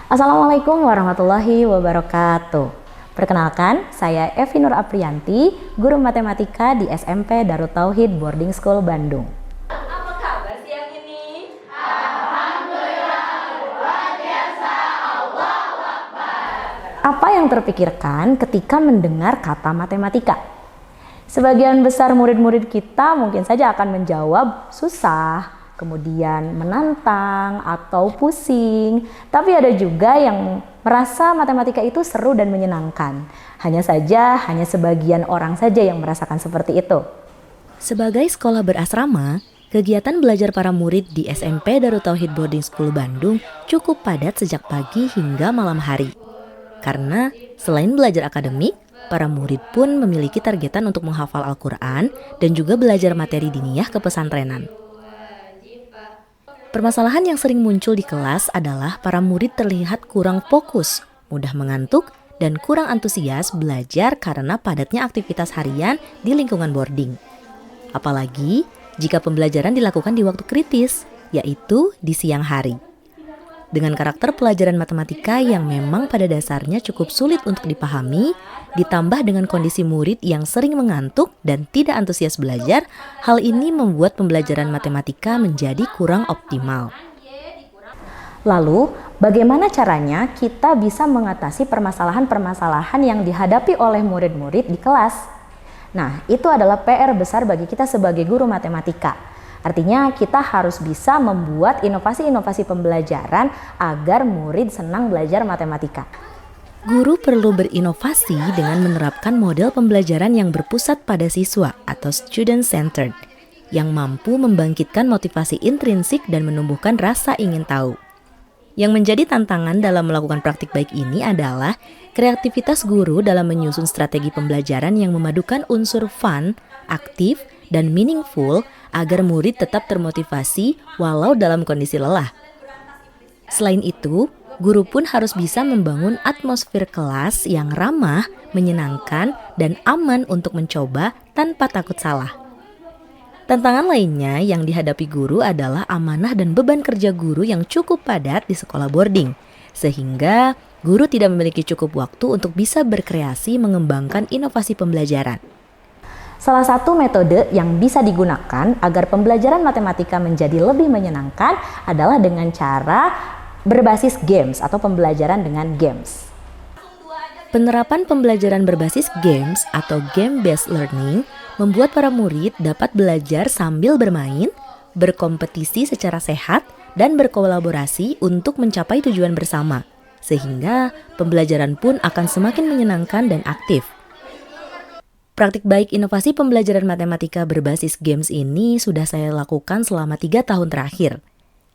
Assalamualaikum warahmatullahi wabarakatuh. Perkenalkan, saya Evi Nur Aprianti, guru matematika di SMP Darut Tauhid Boarding School Bandung. Apa kabar siang ini? Apa yang terpikirkan ketika mendengar kata matematika? Sebagian besar murid-murid kita mungkin saja akan menjawab susah, kemudian menantang atau pusing. Tapi ada juga yang merasa matematika itu seru dan menyenangkan. Hanya sebagian orang saja yang merasakan seperti itu. Sebagai sekolah berasrama, kegiatan belajar para murid di SMP Darut Tauhid Boarding School Bandung cukup padat sejak pagi hingga malam hari. Karena selain belajar akademik, para murid pun memiliki targetan untuk menghafal Al-Quran dan juga belajar materi diniyah kepesantrenan. Permasalahan yang sering muncul di kelas adalah para murid terlihat kurang fokus, mudah mengantuk, dan kurang antusias belajar karena padatnya aktivitas harian di lingkungan boarding. Apalagi jika pembelajaran dilakukan di waktu kritis, yaitu di siang hari. Dengan karakter pelajaran matematika yang memang pada dasarnya cukup sulit untuk dipahami, ditambah dengan kondisi murid yang sering mengantuk dan tidak antusias belajar, hal ini membuat pembelajaran matematika menjadi kurang optimal. Lalu, bagaimana caranya kita bisa mengatasi permasalahan-permasalahan yang dihadapi oleh murid-murid di kelas? Nah, itu adalah PR besar bagi kita sebagai guru matematika. Artinya kita harus bisa membuat inovasi-inovasi pembelajaran agar murid senang belajar matematika. Guru perlu berinovasi dengan menerapkan model pembelajaran yang berpusat pada siswa atau student-centered, yang mampu membangkitkan motivasi intrinsik dan menumbuhkan rasa ingin tahu. Yang menjadi tantangan dalam melakukan praktik baik ini adalah kreativitas guru dalam menyusun strategi pembelajaran yang memadukan unsur fun, aktif, dan meaningful agar murid tetap termotivasi walau dalam kondisi lelah. Selain itu, guru pun harus bisa membangun atmosfer kelas yang ramah, menyenangkan, dan aman untuk mencoba tanpa takut salah. Tantangan lainnya yang dihadapi guru adalah amanah dan beban kerja guru yang cukup padat di sekolah boarding, sehingga guru tidak memiliki cukup waktu untuk bisa berkreasi mengembangkan inovasi pembelajaran. Salah satu metode yang bisa digunakan agar pembelajaran matematika menjadi lebih menyenangkan adalah dengan cara berbasis games atau pembelajaran dengan games. Penerapan pembelajaran berbasis games atau game-based learning membuat para murid dapat belajar sambil bermain, berkompetisi secara sehat, dan berkolaborasi untuk mencapai tujuan bersama, sehingga pembelajaran pun akan semakin menyenangkan dan aktif. Praktik baik inovasi pembelajaran matematika berbasis games ini sudah saya lakukan selama 3 tahun terakhir.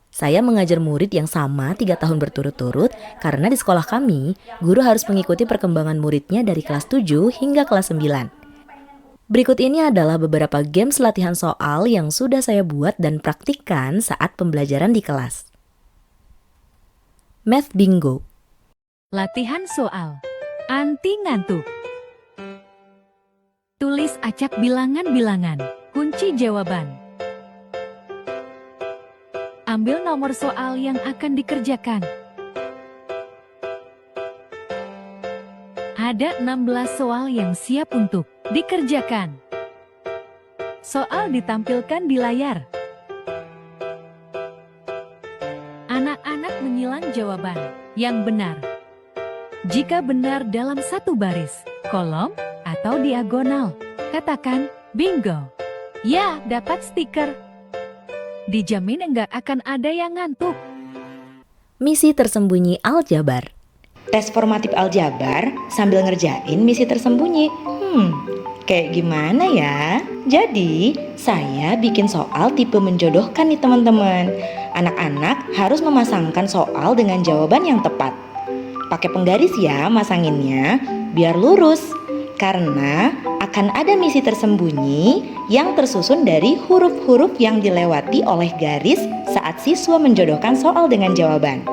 Saya mengajar murid yang sama 3 tahun berturut-turut karena di sekolah kami, guru harus mengikuti perkembangan muridnya dari kelas 7 hingga kelas 9. Berikut ini adalah beberapa games latihan soal yang sudah saya buat dan praktikkan saat pembelajaran di kelas. Math Bingo. Latihan soal. Anti ngantuk. Tulis acak bilangan-bilangan. Kunci jawaban. Ambil nomor soal yang akan dikerjakan. Ada 16 soal yang siap untuk dikerjakan. Soal ditampilkan di layar. Anak-anak menyilang jawaban yang benar. Jika benar dalam satu baris, kolom, atau diagonal, katakan bingo. Ya, dapat stiker. Dijamin enggak akan ada yang ngantuk. Misi tersembunyi aljabar. Tes formatif aljabar sambil ngerjain misi tersembunyi. Kayak gimana ya? Jadi, saya bikin soal tipe menjodohkan nih teman-teman. Anak-anak harus memasangkan soal dengan jawaban yang tepat. Pakai penggaris ya masanginnya, biar lurus. Karena akan ada misi tersembunyi yang tersusun dari huruf-huruf yang dilewati oleh garis saat siswa menjodohkan soal dengan jawaban.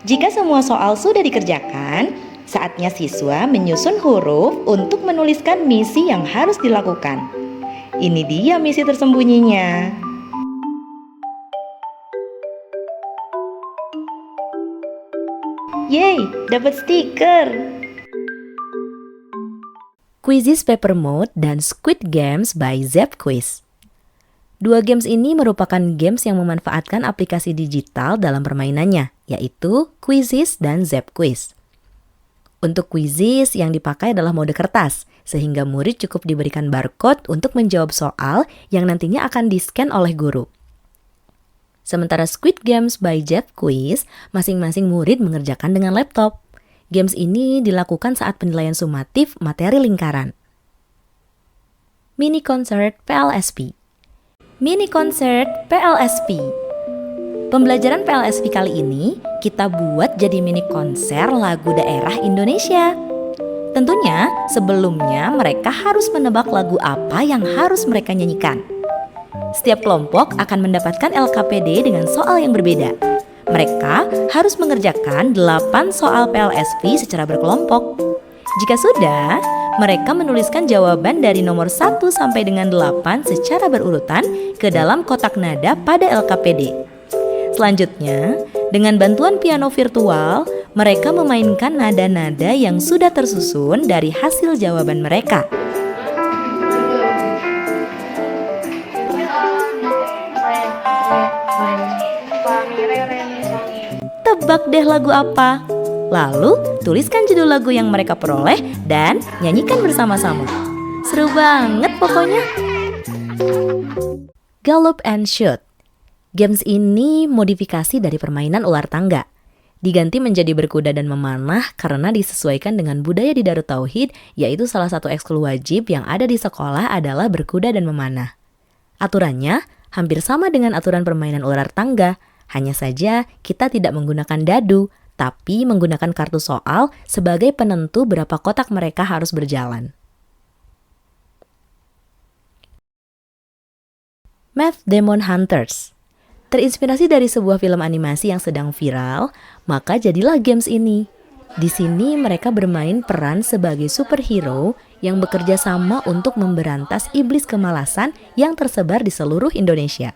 Jika semua soal sudah dikerjakan, saatnya siswa menyusun huruf untuk menuliskan misi yang harus dilakukan. Ini dia misi tersembunyinya. Yeay, dapat stiker! Quizzes Paper Mode dan Squid Games by Zap Quiz. Dua games ini merupakan games yang memanfaatkan aplikasi digital dalam permainannya, yaitu Quizzes dan Zap Quiz. Untuk Quizzes yang dipakai adalah mode kertas, sehingga murid cukup diberikan barcode untuk menjawab soal yang nantinya akan di-scan oleh guru. Sementara Squid Games by Zap Quiz, masing-masing murid mengerjakan dengan laptop. Games ini dilakukan saat penilaian sumatif materi lingkaran. Mini Concert PLSP. Mini Concert PLSP. Pembelajaran PLSP kali ini kita buat jadi mini konser lagu daerah Indonesia. Tentunya sebelumnya mereka harus menebak lagu apa yang harus mereka nyanyikan. Setiap kelompok akan mendapatkan LKPD dengan soal yang berbeda. Mereka harus mengerjakan 8 soal PLSP secara berkelompok. Jika sudah, mereka menuliskan jawaban dari nomor 1 sampai dengan 8 secara berurutan ke dalam kotak nada pada LKPD. Selanjutnya, dengan bantuan piano virtual, mereka memainkan nada-nada yang sudah tersusun dari hasil jawaban mereka. Tebak deh lagu apa? Lalu, tuliskan judul lagu yang mereka peroleh dan nyanyikan bersama-sama. Seru banget pokoknya. Gallop and Shoot. Games ini modifikasi dari permainan ular tangga. Diganti menjadi berkuda dan memanah karena disesuaikan dengan budaya di Darut Tauhid, yaitu salah satu ekskul wajib yang ada di sekolah adalah berkuda dan memanah. Aturannya hampir sama dengan aturan permainan ular tangga, hanya saja kita tidak menggunakan dadu, tapi menggunakan kartu soal sebagai penentu berapa kotak mereka harus berjalan. Math Demon Hunters. Terinspirasi dari sebuah film animasi yang sedang viral, maka jadilah games ini. Di sini mereka bermain peran sebagai superhero yang bekerja sama untuk memberantas iblis kemalasan yang tersebar di seluruh Indonesia.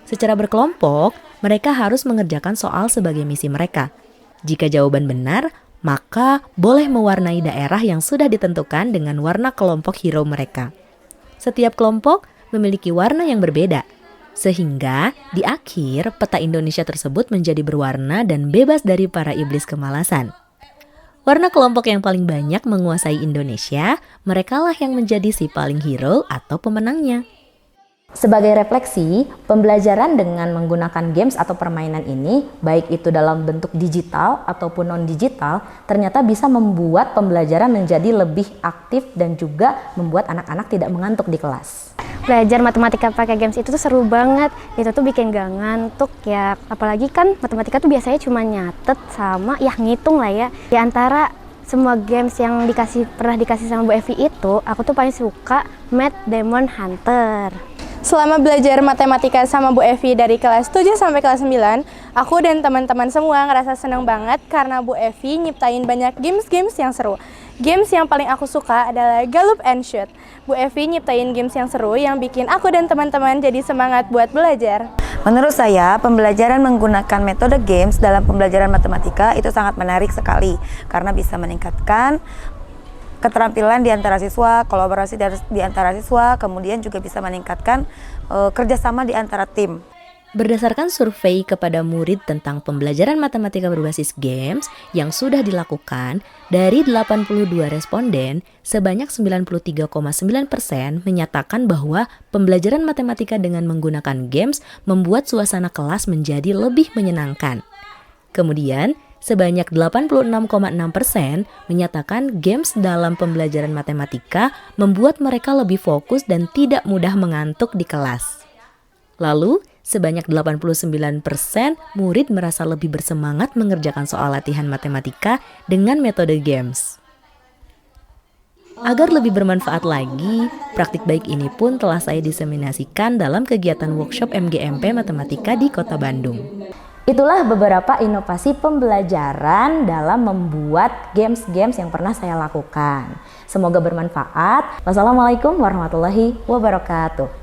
Secara berkelompok, mereka harus mengerjakan soal sebagai misi mereka. Jika jawaban benar, maka boleh mewarnai daerah yang sudah ditentukan dengan warna kelompok hero mereka. Setiap kelompok memiliki warna yang berbeda, sehingga di akhir peta Indonesia tersebut menjadi berwarna dan bebas dari para iblis kemalasan. Warna kelompok yang paling banyak menguasai Indonesia, merekalah yang menjadi si paling hero atau pemenangnya. Sebagai refleksi, pembelajaran dengan menggunakan games atau permainan ini, baik itu dalam bentuk digital ataupun non-digital, ternyata bisa membuat pembelajaran menjadi lebih aktif dan juga membuat anak-anak tidak mengantuk di kelas. Belajar matematika pakai games itu tuh seru banget, itu tuh bikin gak ngantuk ya, apalagi kan matematika tuh biasanya cuma nyatet sama ya ngitung lah ya. Di antara semua games yang pernah dikasih sama Bu Evi itu, aku tuh paling suka Math Demon Hunter. Selama belajar matematika sama Bu Evi dari kelas 7 sampai kelas 9, aku dan teman-teman semua ngerasa seneng banget karena Bu Evi nyiptain banyak games-games yang seru. Games yang paling aku suka adalah Gallop and Shoot. Bu Evi nyiptain games yang seru yang bikin aku dan teman-teman jadi semangat buat belajar. Menurut saya, pembelajaran menggunakan metode games dalam pembelajaran matematika itu sangat menarik sekali karena bisa meningkatkan keterampilan di antara siswa, kolaborasi di antara siswa, kemudian juga bisa meningkatkan kerjasama di antara tim. Berdasarkan survei kepada murid tentang pembelajaran matematika berbasis games yang sudah dilakukan, dari 82 responden, sebanyak 93,9% menyatakan bahwa pembelajaran matematika dengan menggunakan games membuat suasana kelas menjadi lebih menyenangkan. Kemudian, sebanyak 86,6% menyatakan games dalam pembelajaran matematika membuat mereka lebih fokus dan tidak mudah mengantuk di kelas. Lalu, sebanyak 89% murid merasa lebih bersemangat mengerjakan soal latihan matematika dengan metode games. Agar lebih bermanfaat lagi, praktik baik ini pun telah saya diseminasikan dalam kegiatan workshop MGMP Matematika di Kota Bandung. Itulah beberapa inovasi pembelajaran dalam membuat games-games yang pernah saya lakukan. Semoga bermanfaat. Wassalamualaikum warahmatullahi wabarakatuh.